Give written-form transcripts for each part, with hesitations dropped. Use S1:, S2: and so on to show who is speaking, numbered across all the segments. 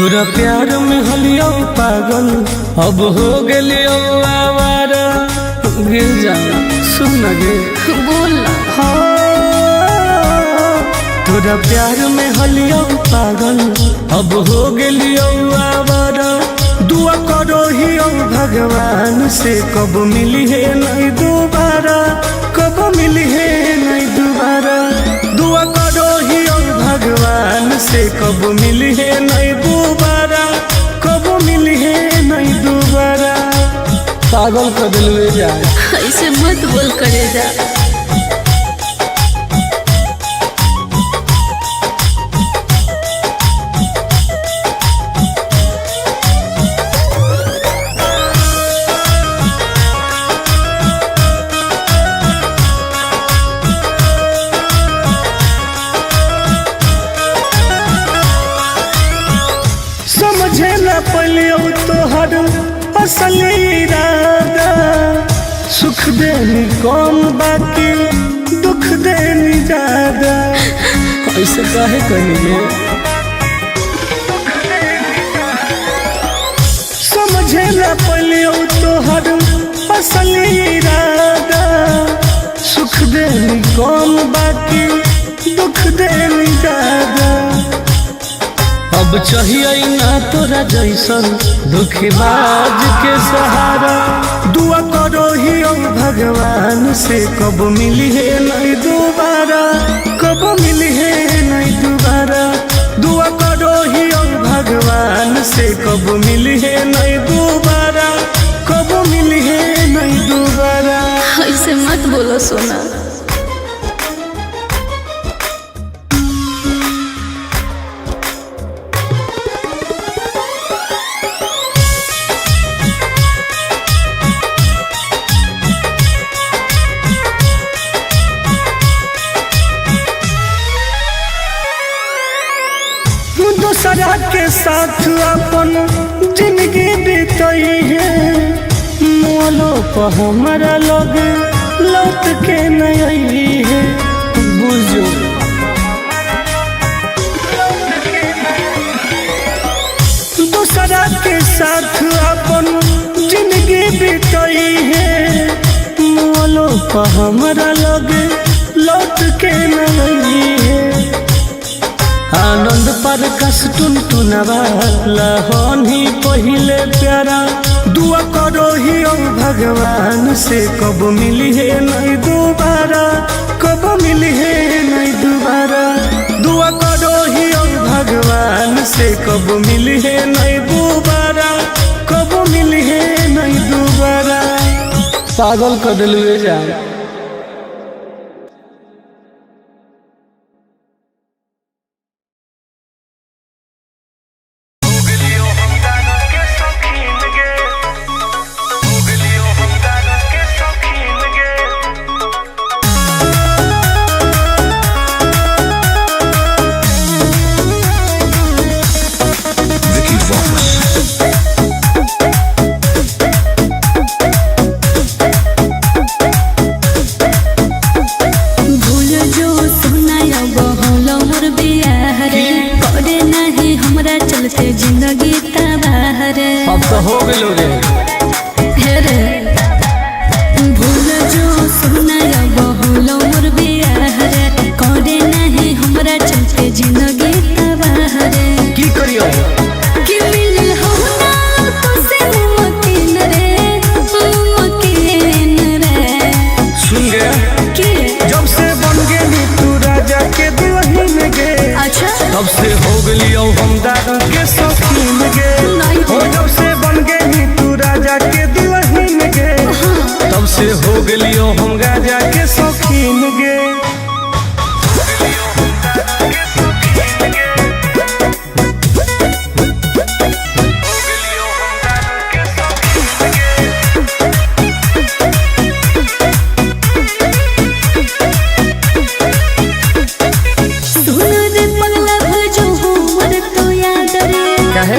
S1: तोरा प्यार में हलियो पागल अब हो गेलियो आवारा। गिर जा सुन न गे
S2: बोल
S1: तोरा प्यार में हलियो पागल अब हो गेलियो आवारा। दुआ करो ही भगवान से कब मिली है नहीं दोबारा, कब मिली है नहीं दोबारा। दुआ करो ही भगवान से कब मिली है नहीं दोबारा, कब मिली है नहीं दोबारा। पागल कर दिलवे जा
S2: ऐसे मत बोल करे जा।
S1: समझे न पलियो तोहर असल इरादा। सुख देनी कम बाकी दुख देनी ज्यादा। ऐसे काहे करिए समझे न पलियो तोहर असल इरादा। सुख देनी कम बाकी दुख देनी ज्यादा। अब चाहिए ना तोरा जैसन धोखेबाज के सहारा। दुआ करो ही भगवान से कब मिली है नहीं दोबारा, कब मिली है नहीं दोबारा। दुआ करो ही भगवान से कब मिली है नहीं दोबारा, कब मिली है नहीं दोबारा।
S2: ऐसे मत बोलो सोना।
S1: दूसरा के साथ अपन जिंदगी बीतई है। मोलो पर हमारा लोग लौट के नहीं है। बुझो दूसरा के साथ अपन जिंदगी बीतई है। मोलो पर हमारा लोग लौट के नहीं है। आनंद पर कस टुनटुनवा लहनी पहिले प्यारा। दुआ करो ही भगवान से कब मिली है नहीं दोबारा, कब मिली है नहीं दोबारा। दुआ करो ही भगवान से कब मिली है नहीं दोबारा, कब मिली है नहीं दोबारा। पागल कर दिलवे जा।
S2: जिंदगी तबाह रे
S1: अब तो हो गेलो रे।
S2: रे भूल जो सुनाया बहुल मोर बियाह रे। करे नहीं हमरा चलते जिंदगी तबाह रे।
S1: की करियो
S2: कि मिल हो ना तो से मुमकिन रे, मुमकिन रे।
S1: सुन गे
S2: कि
S1: जब से बन गेली तू राजा के दुल्हन गे।
S2: अच्छा
S1: तब से हो गेलियो हम दादा के शौकीन गे। हो जब से बन गेली तू राजा के दुल्हन गे। तब से हो गेलियो हम राजा के शौकीन गे।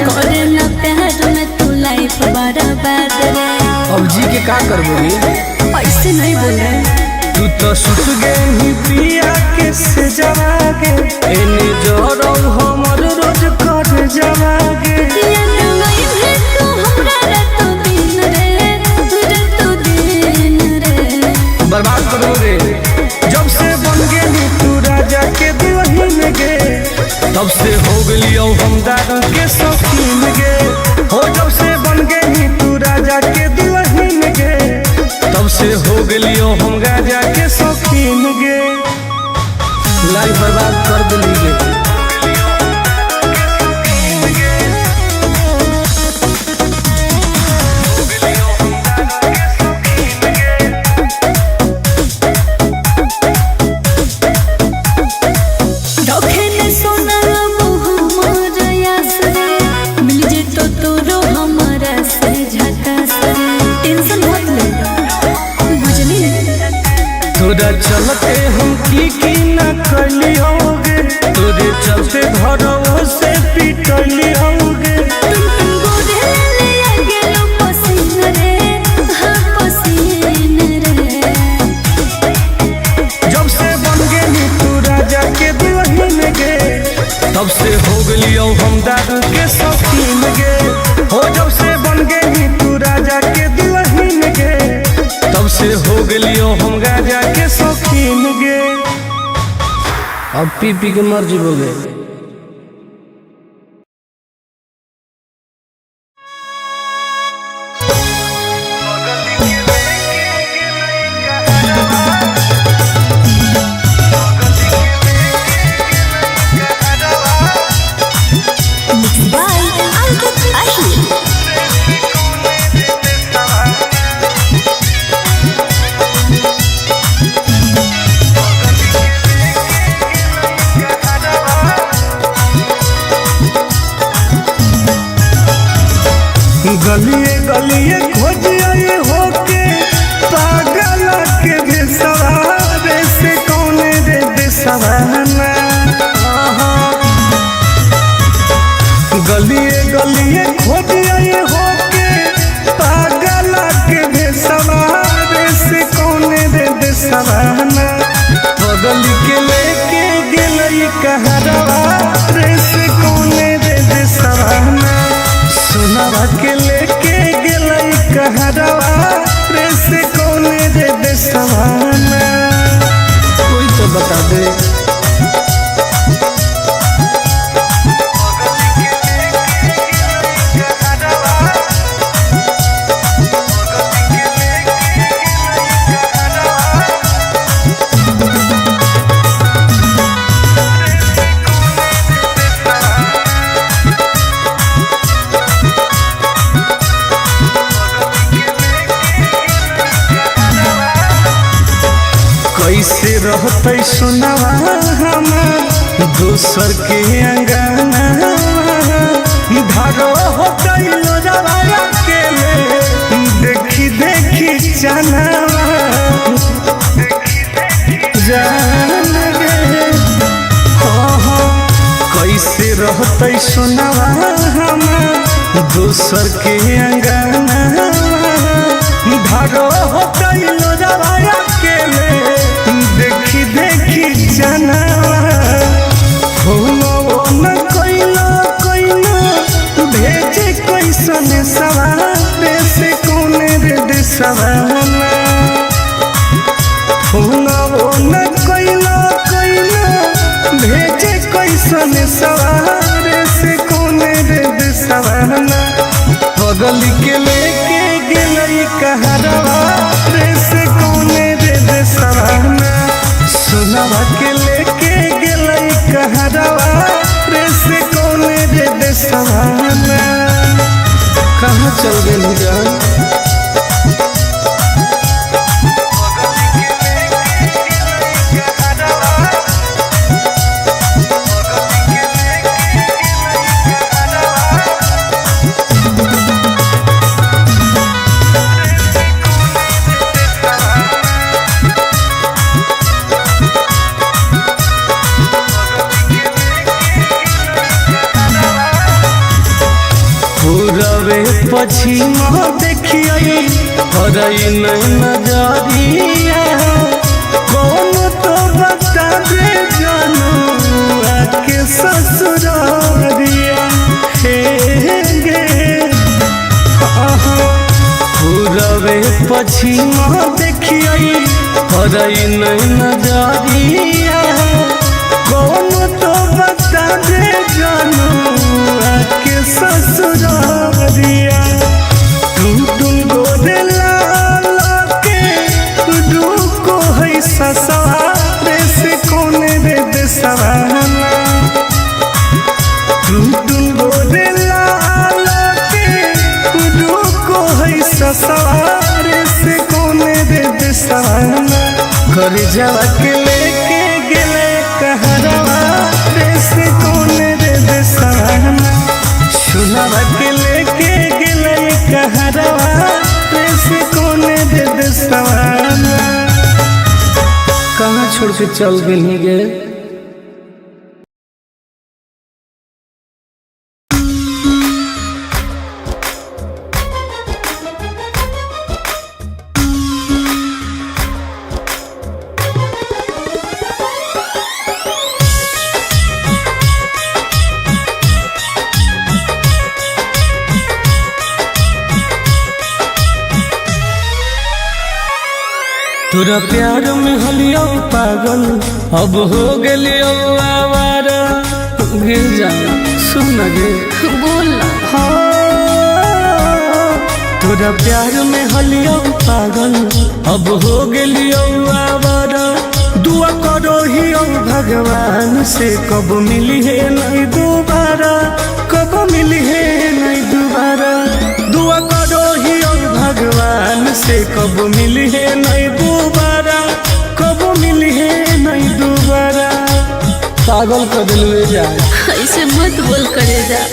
S2: करे ना प्यार में तू लाइफ बर्बाद रे।
S1: अब जी के का करबो रे?
S2: ऐसे नहीं बोले
S1: तू तो सुत गई पिया के से जवागे। एने जोरो हमर रोज कर जवागे। तब से हो गलियो हम दारू के शौकीन गे, हो जब से बन गई तू राजा के दुल्हन गे, तब से हो गलियो हम गाजा के शौकीन गे। लाइफ बर्बाद कर दिली गे। तोरा चलते हम की न करली होगे, तोरे चलते घरों से पिटली होगे। जब से बन गई तू राजा के दुल्हन गे, तब से हो गलियो हम दारू के शौकीन गे, हो जब से बन गई तू राजा के दुल्हन गे, तब से हो गलियो हम गाजा के शौकीन गे। अब पी पी के मर जीवोगे। गलिए गलिए खोजिए होके पागल के बेसवारे से कौने रे बेसवाना। गलिए गलिए खोजिए होके पागल के बेसवारे से कौने रे बेसवाना। बगल के लेके गेलई कहरवा रे से कौने रे बेसवाना। सुनावा के लेके गेलई कहरवा रे से कौने रे बेसवाना। कोई तो बता दे। कैसे रहते सुनावा हमार दूसर के अंगना। धारो हो गइलो जवाया के देखी देखी चनावा जान गे। कैसे रहते सुनावा हमार दूसर के अंगना। धारो हो गइलो जवाया के देखी देखी जनावा। हो न कोइला कोइला भेजे कैसन सवारे से कौने रे देसवाना। हो न कोइला कोइला भेजे कैसन सवारे से कौने रे देसवाना। बगल के लेके गेलई कहरवा रे से कौने रे देसवाना। सुनावा के लेके गेलई कहरवा रे से कौने रे देसवाना। कहाँ चल गई जान। पश्चिम देखिए हरई नहीं नजरिया। कौन तो बता दे जानू आके ससुरारिया। हे गे पूरबे पश्चिम देखिए हरई नहीं नजरिया। कौन तो बता दे जानू आके ससुरारिया तुम गोरे लाला के रुको है ससुरारे से कोने रे देसवाना तुम गोरे लाला के रुको है ससुरारे से कोने रे देसवाना घर जावा के लेके गेले कहरवा देश कोने रे देसवाना सुनावा के लेके गेले कहरवा देश कोने रे देसवाना कहाँ छोड़ के चल गई गे। तोरा प्यार में हलियो पागल अब हो गेलियो आवारा गिर जा सुन गे
S2: बोल
S1: तोरा प्यार में हलियो पागल अब हो गेलियो आवारा दुआ करो ही भगवान से कब मिली है नहीं दोबारा कब मिली है नहीं दोबारा दुआ करो ही भगवान से कब मिली है नहीं दोबारा कब मिली है नहीं दोबारा पागल कर दिलवे जाए
S2: ऐसे मत बोल करे जा।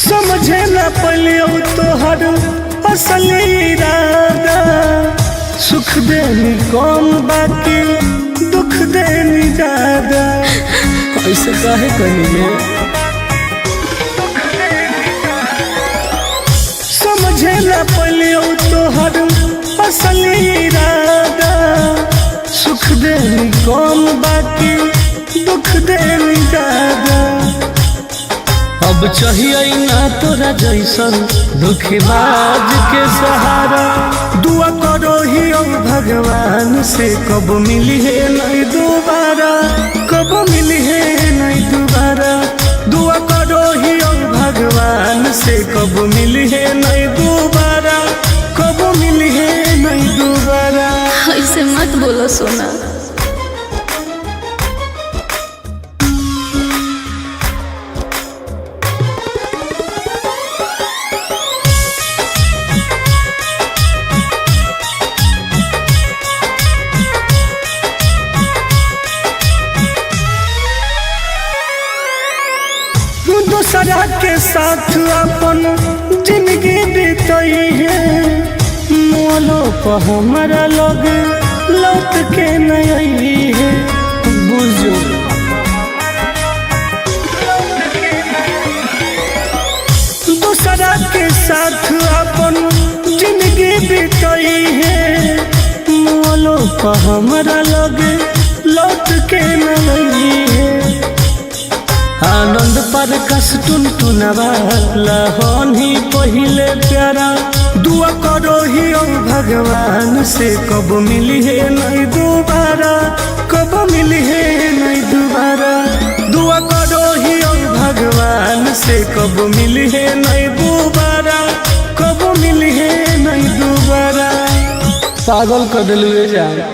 S1: समझे न पलियो तोहर असली इरादा सुख देनी कौन बाकी दुख देनी ज्यादा ऐसे काहे कहिए समझे न पलियो तोहर असली इरादा सुख देनी कौन बाकी दुख देनी ज्यादा अब चाहिए ना तोरा जैसन दुखबाज के सहारा दुआ करो ही भगवान से कब मिली है नहीं दोबारा कब मिली है नहीं दोबारा दुआ करो ही भगवान से कब मिली है नहीं दोबारा कब मिली है नहीं दोबारा
S2: ऐसे मत बोलो सोना। दूसरा के साथ अपन जिंदगी बीतई है मोलो पर हमारा लग लौट के नहीं है बुझो दूसरा के साथ अपन जिंदगी बीतई है मोलो पर हमारा लग लौट के नहीं है आनंद पर कस टुन टुनवा लहन ही पहिले प्यारा दुआ करो ही भगवान से कब मिली है नहीं दोबारा कब मिली है नहीं दोबारा दुआ करो ही भगवान से कब मिली है नहीं दोबारा कब मिली है नहीं दोबारा पागल कर दिलवे जाए।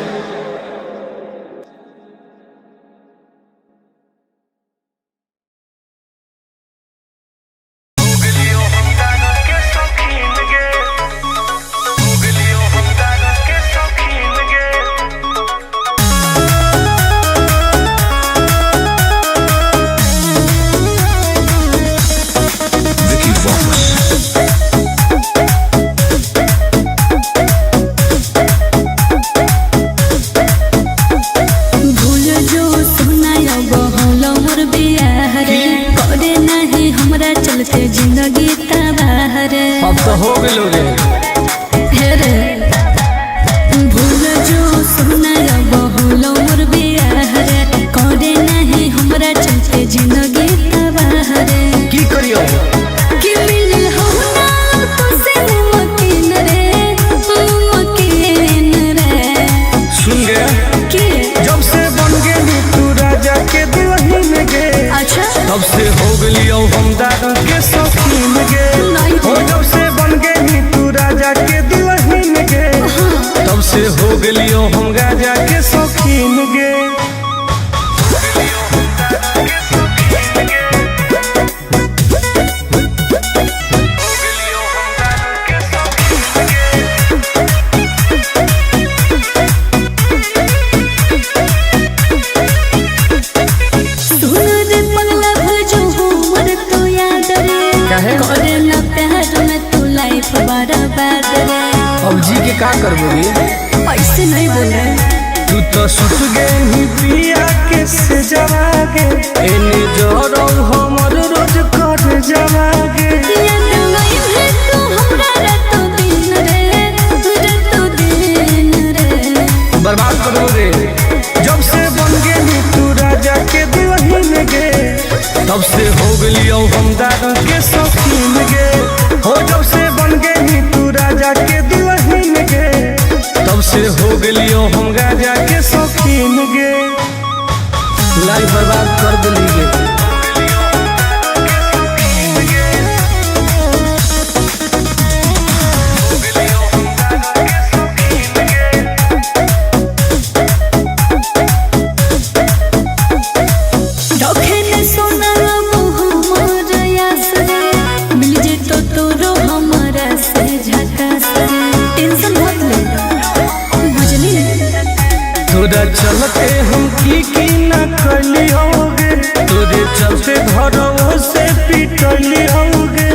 S2: जिंदगी तबाह रे
S1: अब तो हो गेलो रे
S2: हे रे
S1: दारू के शौकीन गे। हो जब से बन गई तू राजा के दुल्हन गे, तब से हो गलियो हम गाजा के शौकीन गे।
S2: अब जी के का करबोगे?
S3: ऐसे नहीं बोल रहे।
S1: तू तो सुत गई पिया के से जवागे, एने जोरो हमर रोज कर जवागे। बर्बाद करो रे। जब से बन गई तू राजा के दुल्हन गे, तब से हो गलियो हम दारू के शौकीन गे। हो जब से बन गई तू राजा के दुल्हन गे, तब से हो गलियो हम गाजा के शौकीन गे।
S2: लाइफ बर्बाद कर दिली गे।
S1: तोरा चलते हम की न कली होगे, तोरे चलते घरों से पिटली होगे।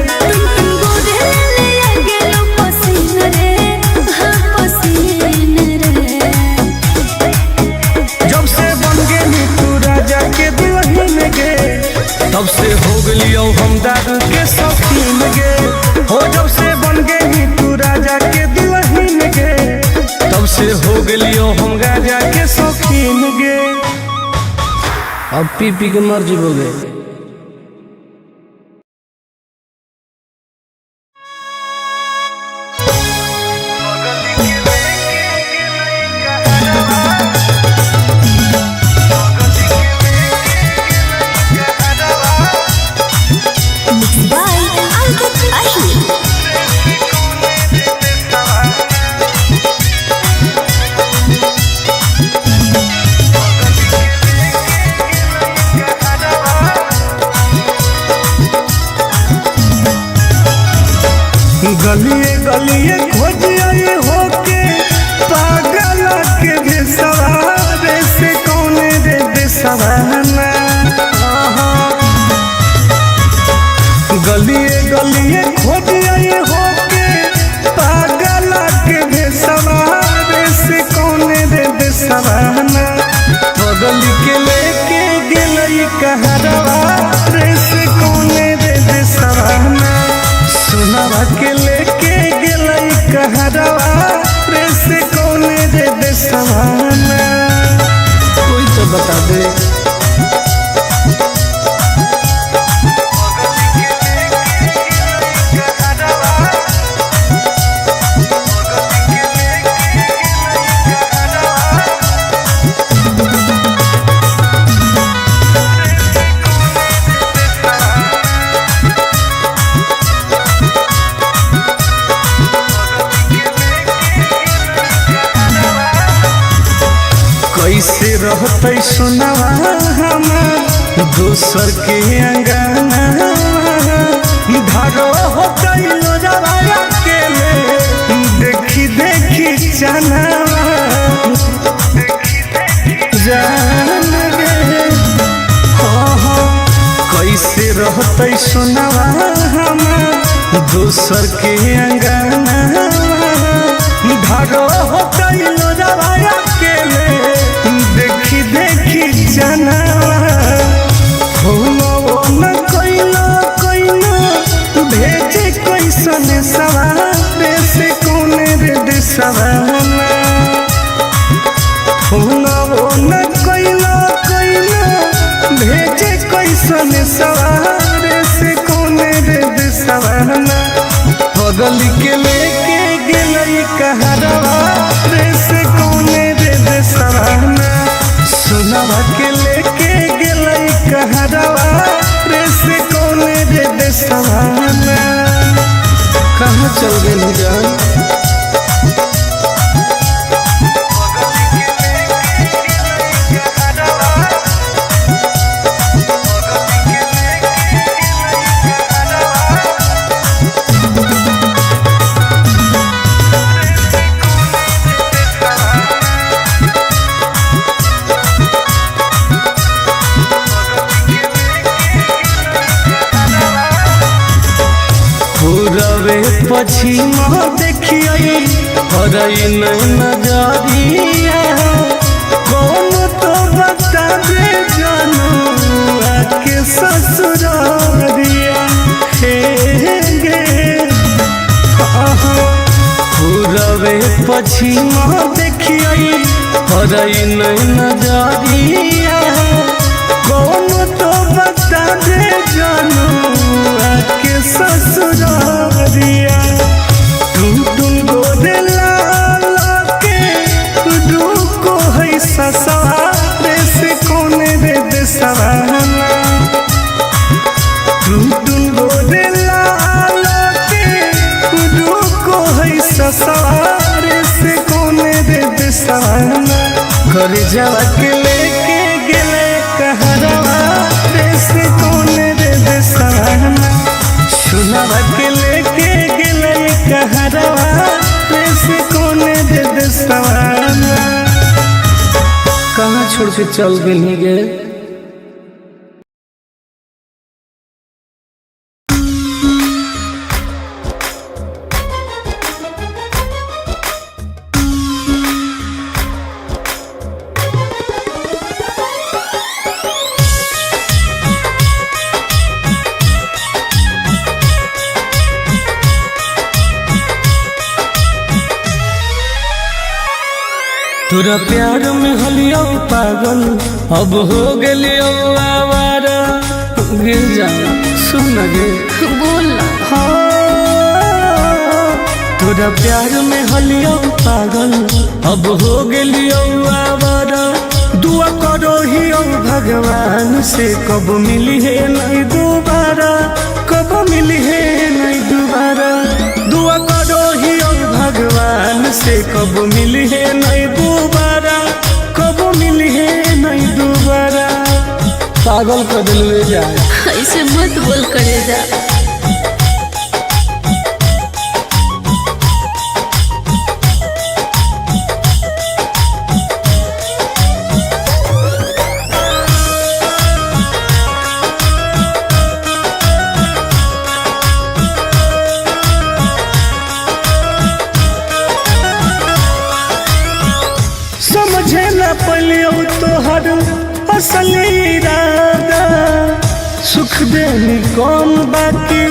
S1: जब से बन गई तू राजा के दुल्हन गे, तब से हो गलियो हम दारू के शौकीन गे। हो जब से बन गई तू राजा के दुल्हन गे, तब से हो गलियो हम गाजा के शौकीन गे।
S2: अब पी पी के मर जीवोगे।
S1: गलिए गलिए खोजिए होके पागल के बेसवारे से कौने रे बेसवाना। गलिए गलिए खोजिए होके पागल के बेसवारे से कौने रे बेसवाना। बगल के लेके गेलई कहरवा रे से कौने रे बेसवाना। सुनावा के लेके गेलई कहरवा रे से कौने रे बेसवाना।
S2: कोई तो बता दे।
S1: कैसे रहते सुनावा हमार दोसर के अंगना। धारो होते लोजवाया के देखी देखी चनावा जान गे। कैसे रहते सुनावा हमार दोसर के अंगना। धारो होते लोजवाया के देखी देखी जनावा। न कोइला कोइला भेजे कैसन सवारे से कौने रे देसवाना। न कोइला कोइला भेजे कैसन सवारे से कौने रे देसवाना। बगल के लेके गेलई कहरवा रे से कौने रे देसवाना। सुनावा के लेके गेलई कहरवा रे से कौने रे सवाना। कहाँ चल गए जान? पूरबे पश्चिम देखिए हरई नजरिया कौन तो बता दे जानू आके ससुरारिया हे गे। पूरबे पश्चिम देखिए हरई नजरिया कौन तो बता दे जानू आके ससुरारिया। टुन गोदे लाल के रुको है ससुरारे से कोने रे दे सवाना। टुन गोदे लाल के रुको है ससुरारे से कोने रे दे सवाना। घर जावा के लेके गेले कहरवा रे से कोने रे दे सवाना। सुनावा के लेके गेले कहरवा रे से कोने दे दे सवाना। कहाँ छोड़ के चल गई गे? तोरा प्यार में हलियो पागल अब हो गेलियो आवारा। गिर जा सुन गे
S3: बोल ना।
S1: तोरा प्यार में हलियो पागल अब हो गेलियो आवारा। दुआ करो ही भगवान से कब मिली है नहीं दोबारा, कब मिली है नहीं दोबारा। दुआ करो ही भगवान से कब मिली है नहीं दोबारा, कब मिली है नहीं दोबारा। पागल कर दिल जाए
S3: ऐसे मत बोल करे जा।
S1: समझे न पलियो तोहर असली इरादा। सुख देनी कौन बाकी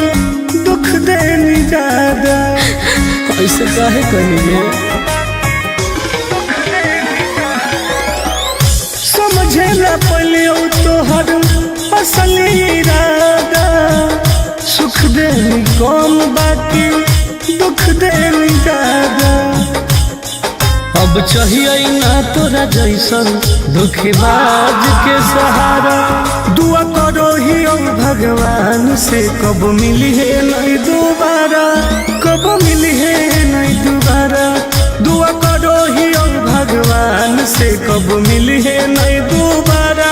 S1: दुख देनी ज्यादा। ऐसे काहे कहिए? समझे न पलियो तोहर असली इरादा। सुख देनी कौन बाकी दुख देनी ज्यादा। अब चाहिए ना तोरा जैसन धोखेबाज के सहारा। दुआ करो ही भगवान से कब मिली है नहीं दोबारा, कब मिली है नहीं दोबारा। दुआ करो ही भगवान से कब मिली है नहीं दोबारा,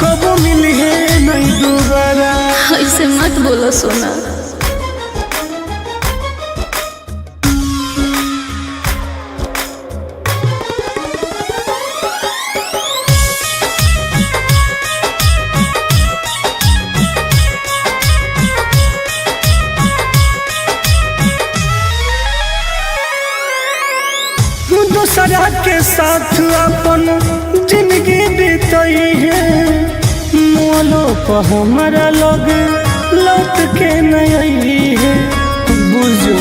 S1: कब मिली है नहीं दोबारा।
S3: ऐसे मत बोलो सोना। दूसरा के साथ अपन जिंदगी बीतई है। मोलो पर हमारा लग लौट के नहीं है। बुझो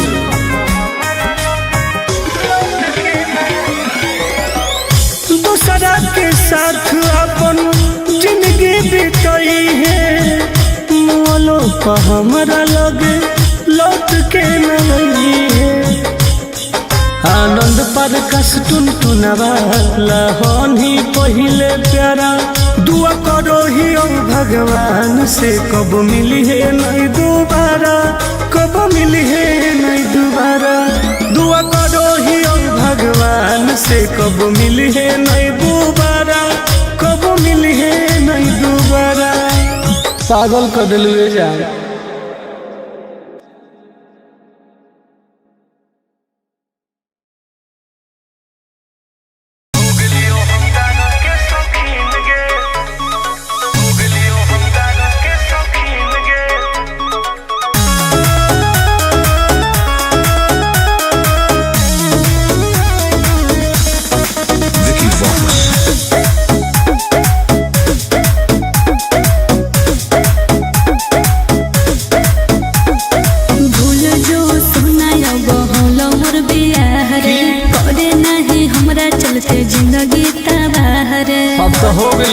S3: दूसरा के साथ अपन जिंदगी बीतई है। मोलो पर हमारा लग लौट के नहीं है। आनंद पर कस टुनटुनवा लहनी पहिले प्यारा। दुआ करो ही भगवान से कब मिली है नहीं दोबारा।
S1: दोबारा कब मिली है नहीं दोबारा दुआ करो ही भगवान से कब मिली है नहीं दोबारा कब मिली है नहीं दोबारा पागल कर दिलवे जान
S2: जिंदगी तबाह रे
S1: अब तो हो गए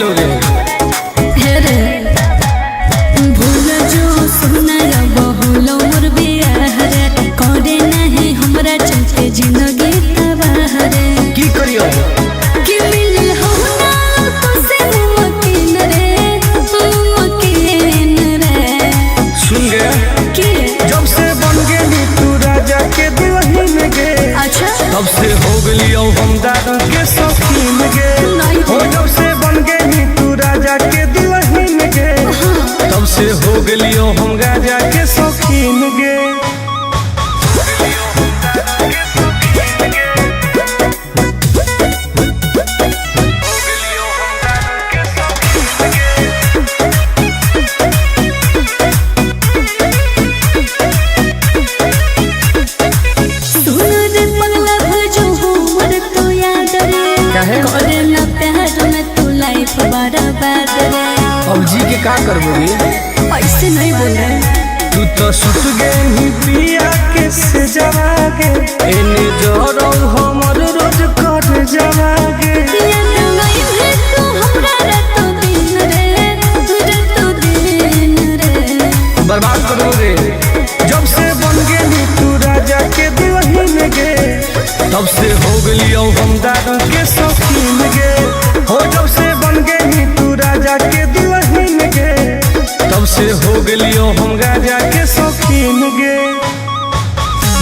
S2: भूल जो सुनाया बहुलो मोर बियाह रे करे नहीं हमरा चलते जिंदगी तबाह रे
S1: की करियो
S2: कि मिल हो ना तो से मुमकिन रे
S1: सुन गया
S2: कि
S1: जब से बन गई तू राजा के दुल्हन गे
S2: अच्छा
S1: तब से हो गई हम दारू के शौकीन गे हो जब से बन गई तू राजा के दुल्हन गे तब से हो गई हम राजा के शौकीन गे अब जी के का करबोगे
S2: ऐसे नहीं बोल रहे
S1: तू तो सुत गई पिया के से जवागे एने जोरो हमर रोज कर जवागे बर्बाद करोगे जब से बन गई तू राजा के दुल्हन गे तब से हो गई हम दारू के शौकीन गे हो जब से बन गई तू राजा के दुल्हन गे तब से हो गई हम राजा के शौकीन गे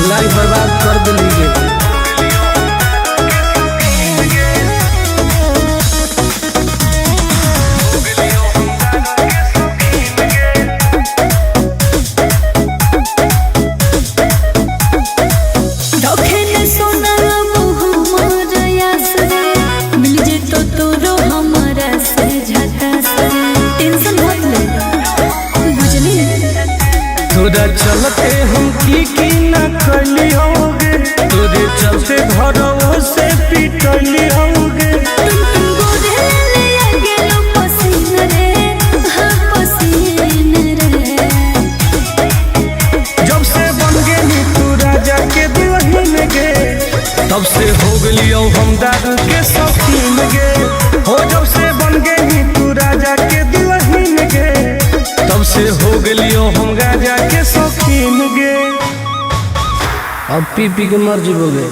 S1: लाइफ बर्बाद कर दिली गे तोरा चलते हम की न कली होगे तोरे चलते घरों से पिटली होगे जब से बन गई तू राजा के दुल्हन गे तब से हो गई हम दारू के शौकीन गे हो जब से बन गई तू राजा के दुल्हन गे तब से हो गई हम राजा के शौकीन गे अब पी पी के मर जीवोगे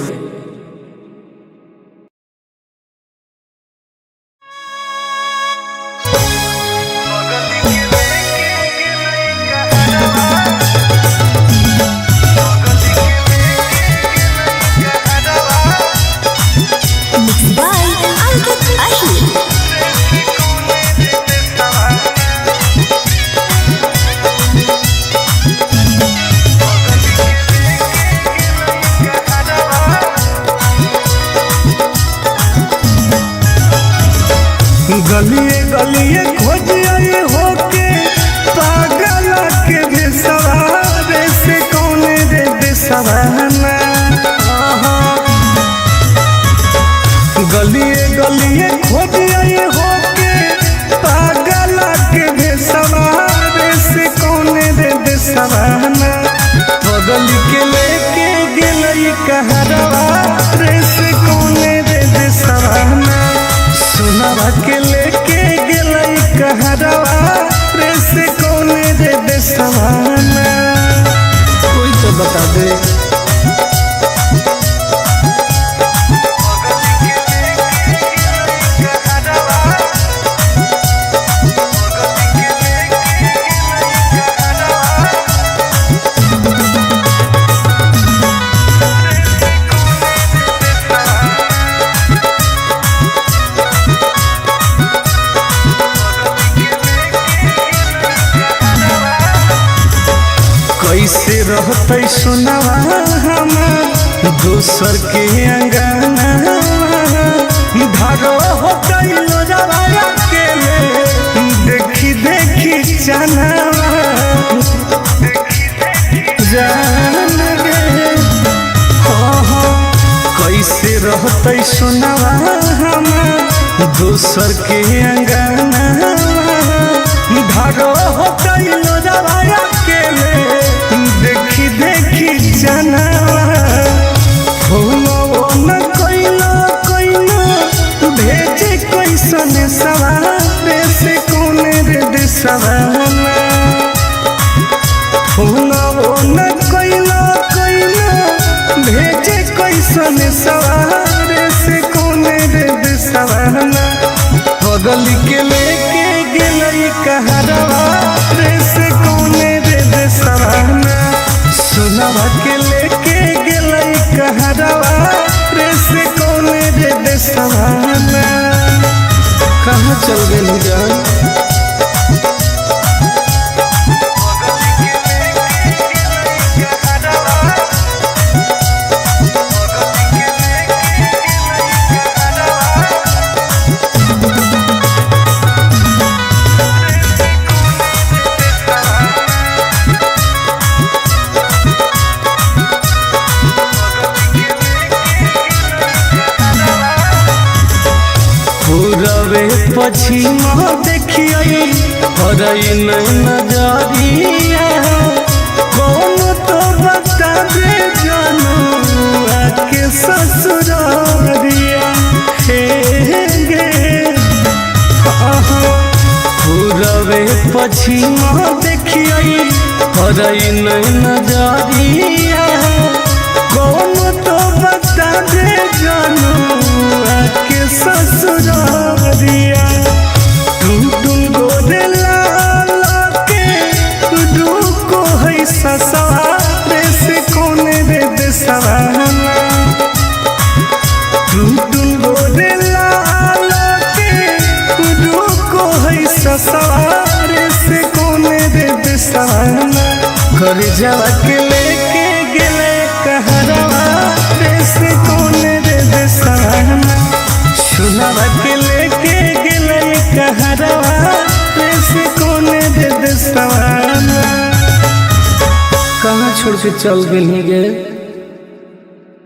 S1: गलिए गलिए खोज आए होके पागल के बेसवारे से कौन रे बेसवाना गलिए गलिए खोज आए होके पागल के बेसवारे से कौन रे बेसवाना बगल के लेके गेलई कहरवा रे से कौन रे बेसवाना सुनवा के लेके गेलई कहरवा रे से कौन रे बेसवाना कोई तो बता दे
S3: कैसे रहते सुनवा हमार दोसर के अंगना धारो हो गइलो जवाया के देखी देखी जानवा जान गे कैसे रहते सुनवा हमार दोसर के अंगना धारो हो गइलो जवाया के देखी देखी जानवा हो न कोइलो भेजे कैसन सवारे से कौन रे दिसवाना हो न कोइलो भेजे कैसन सवारे से कौन रे दिसवाना बगल के लेके गेलई कहरवा रे से कौन रे दिसवाना सुनवा के लेके गेलई कहरवा रे से कौन रे दिसवाना कहाँ चल गई जान पूरबे पश्चिम देखिए हरई नजरिया कौन तो बता दे जानू आके ससुरिया हे गे पूरबे पश्चिम देखिए हरई नजरिया कौन तो बता दे जानू आके ससुरिया टुन गोरे लाल के रुको है ससुरे से कौन रे दिसवाना टुन गोरे लाल के रुको है ससुरे से कौन रे दिसवाना घर जावा के लेके गेले कहरवा रे से कौन रे दिसवाना सुनवा के लेके गेले कहरवा रे से कौन रे दिसवाना कहाँ छोड़ के चल गई गे।